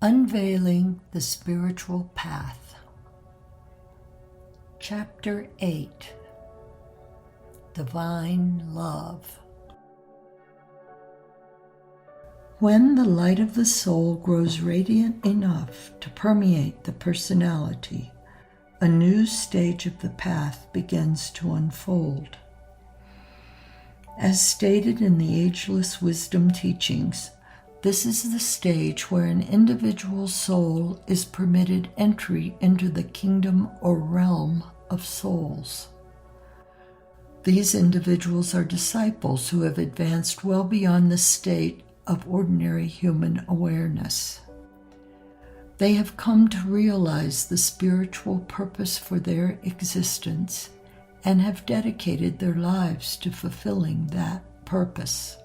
Unveiling the Spiritual Path. Chapter 8. Divine Love. When the light of the soul grows radiant enough to permeate the personality, a new stage of the path begins to unfold. As stated in the Ageless Wisdom teachings, this is the stage where an individual soul is permitted entry into the kingdom or realm of souls. These individuals are disciples who have advanced well beyond the state of ordinary human awareness. They have come to realize the spiritual purpose for their existence and have dedicated their lives to fulfilling that purpose.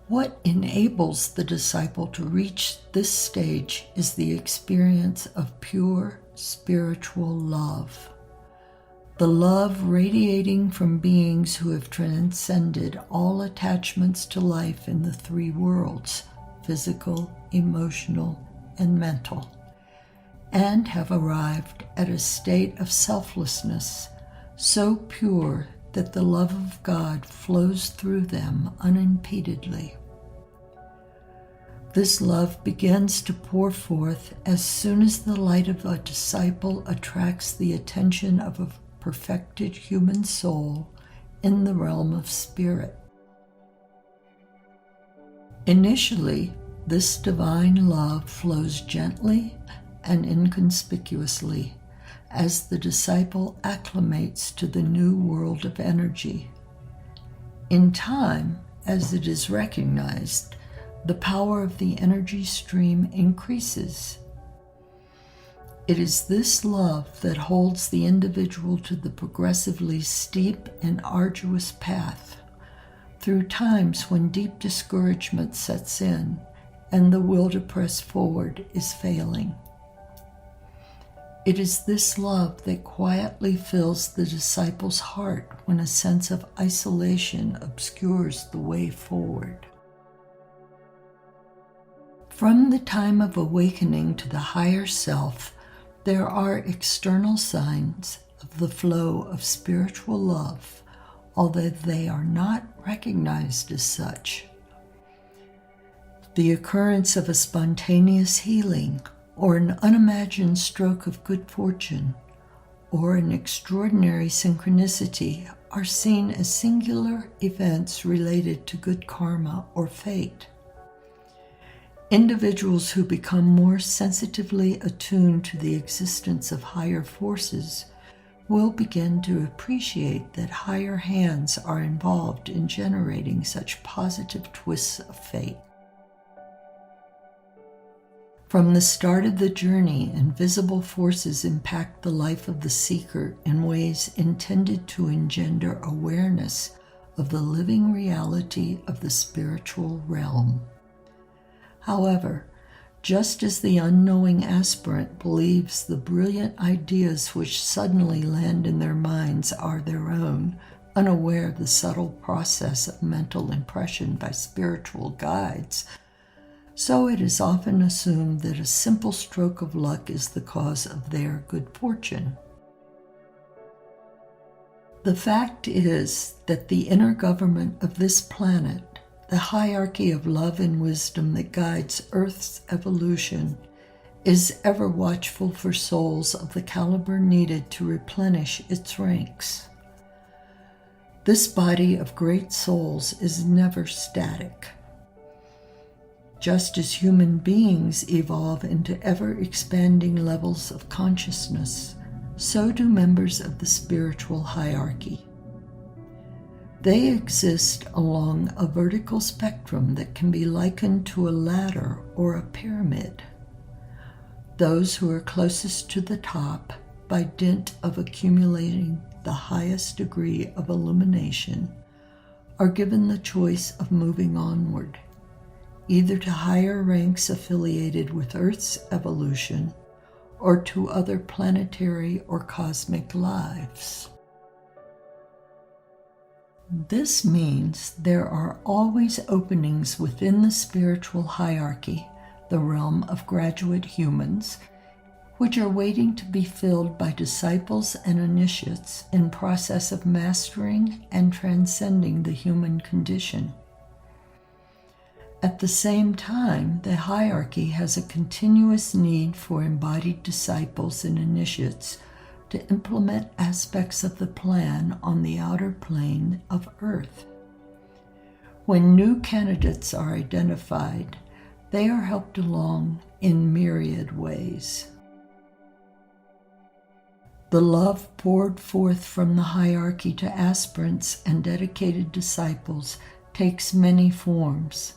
What enables the disciple to reach this stage is the experience of pure spiritual love. The love radiating from beings who have transcended all attachments to life in the three worlds, physical, emotional, and mental, and have arrived at a state of selflessness so pure that the love of God flows through them unimpededly. This love begins to pour forth as soon as the light of a disciple attracts the attention of a perfected human soul in the realm of spirit. Initially, this divine love flows gently and inconspicuously as the disciple acclimates to the new world of energy. In time, as it is recognized, the power of the energy stream increases. It is this love that holds the individual to the progressively steep and arduous path through times when deep discouragement sets in and the will to press forward is failing. It is this love that quietly fills the disciple's heart when a sense of isolation obscures the way forward. From the time of awakening to the higher self, there are external signs of the flow of spiritual love, although they are not recognized as such. The occurrence of a spontaneous healing, or an unimagined stroke of good fortune, or an extraordinary synchronicity are seen as singular events related to good karma or fate. Individuals who become more sensitively attuned to the existence of higher forces will begin to appreciate that higher hands are involved in generating such positive twists of fate. From the start of the journey, invisible forces impact the life of the seeker in ways intended to engender awareness of the living reality of the spiritual realm. However, just as the unknowing aspirant believes the brilliant ideas which suddenly land in their minds are their own, unaware of the subtle process of mental impression by spiritual guides, so it is often assumed that a simple stroke of luck is the cause of their good fortune. The fact is that the inner government of this planet, the hierarchy of love and wisdom that guides Earth's evolution, is ever watchful for souls of the caliber needed to replenish its ranks. This body of great souls is never static. Just as human beings evolve into ever-expanding levels of consciousness, so do members of the spiritual hierarchy. They exist along a vertical spectrum that can be likened to a ladder or a pyramid. Those who are closest to the top, by dint of accumulating the highest degree of illumination, are given the choice of moving onward, either to higher ranks affiliated with Earth's evolution or to other planetary or cosmic lives. This means there are always openings within the spiritual hierarchy, the realm of graduate humans, which are waiting to be filled by disciples and initiates in process of mastering and transcending the human condition. At the same time, the hierarchy has a continuous need for embodied disciples and initiates to implement aspects of the plan on the outer plane of Earth. When new candidates are identified, they are helped along in myriad ways. The love poured forth from the hierarchy to aspirants and dedicated disciples takes many forms.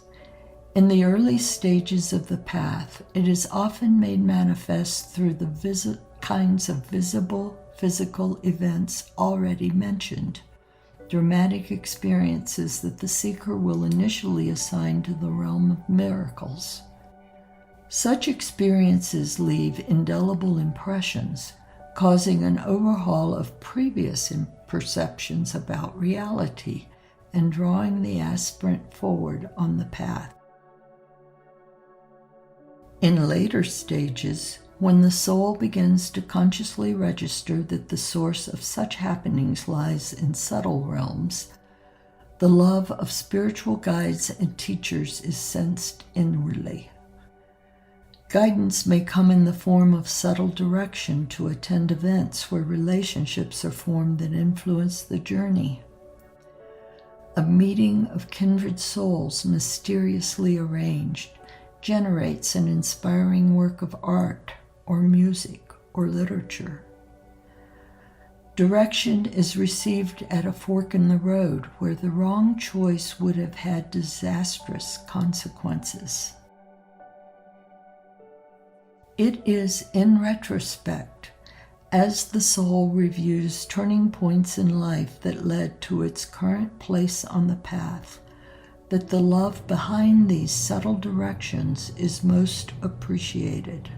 In the early stages of the path, it is often made manifest through the kinds of visible physical events already mentioned, dramatic experiences that the seeker will initially assign to the realm of miracles. Such experiences leave indelible impressions, causing an overhaul of previous perceptions about reality and drawing the aspirant forward on the path. In later stages, when the soul begins to consciously register that the source of such happenings lies in subtle realms, the love of spiritual guides and teachers is sensed inwardly. Guidance may come in the form of subtle direction to attend events where relationships are formed that influence the journey. A meeting of kindred souls mysteriously arranged generates an inspiring work of art or music or literature. Direction is received at a fork in the road where the wrong choice would have had disastrous consequences. It is in retrospect, as the soul reviews turning points in life that led to its current place on the path, that the love behind these subtle directions is most appreciated.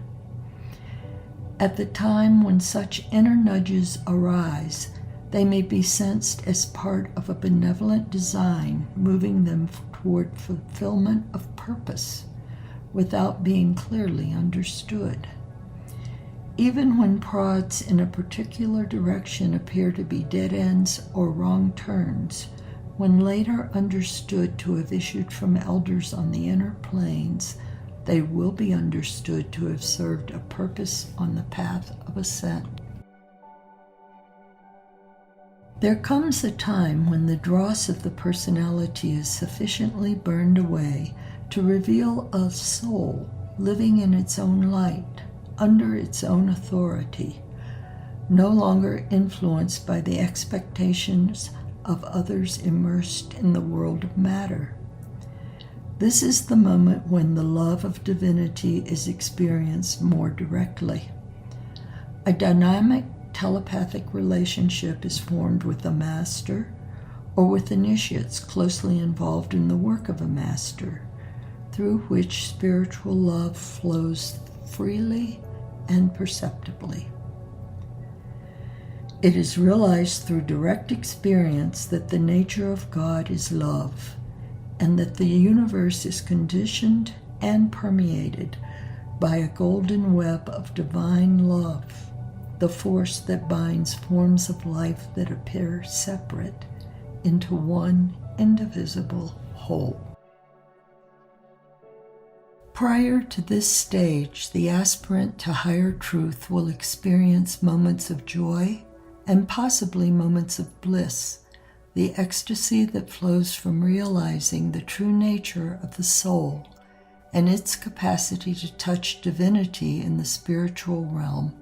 At the time when such inner nudges arise, they may be sensed as part of a benevolent design moving them toward fulfillment of purpose, without being clearly understood. Even when prods in a particular direction appear to be dead ends or wrong turns, when later understood to have issued from elders on the inner planes, they will be understood to have served a purpose on the path of ascent. There comes a time when the dross of the personality is sufficiently burned away to reveal a soul living in its own light, under its own authority, no longer influenced by the expectations of others immersed in the world of matter. This is the moment when the love of divinity is experienced more directly. A dynamic telepathic relationship is formed with a master or with initiates closely involved in the work of a master, through which spiritual love flows freely and perceptibly. It is realized through direct experience that the nature of God is love, and that the universe is conditioned and permeated by a golden web of divine love, the force that binds forms of life that appear separate into one indivisible whole. Prior to this stage, the aspirant to higher truth will experience moments of joy and possibly moments of bliss, the ecstasy that flows from realizing the true nature of the soul and its capacity to touch divinity in the spiritual realm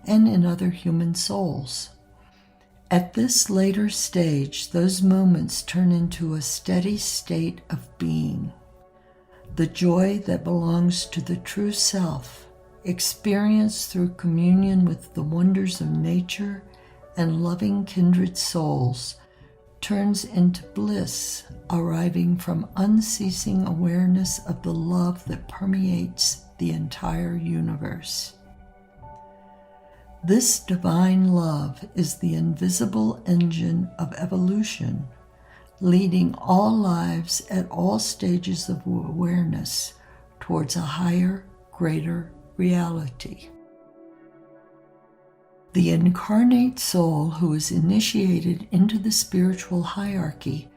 and in other human souls. At this later stage, those moments turn into a steady state of being. The joy that belongs to the true self, experienced through communion with the wonders of nature and loving kindred souls, turns into bliss arriving from unceasing awareness of the love that permeates the entire universe. This divine love is the invisible engine of evolution, leading all lives at all stages of awareness towards a higher, greater reality. The incarnate soul who is initiated into the spiritual hierarchy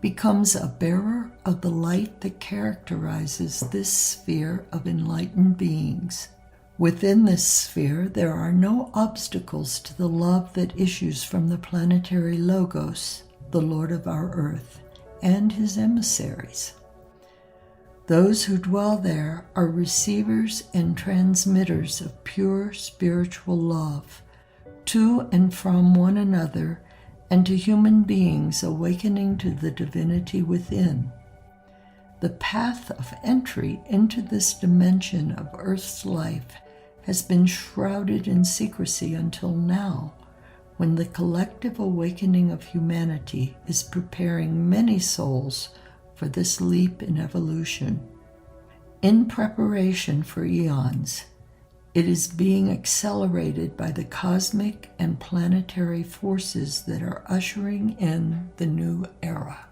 becomes a bearer of the light that characterizes this sphere of enlightened beings. Within this sphere, there are no obstacles to the love that issues from the planetary Logos, the Lord of our earth, and his emissaries. Those who dwell there are receivers and transmitters of pure spiritual love to and from one another and to human beings awakening to the divinity within. The path of entry into this dimension of Earth's life has been shrouded in secrecy until now, when the collective awakening of humanity is preparing many souls for this leap in evolution. In preparation for eons, it is being accelerated by the cosmic and planetary forces that are ushering in the new era.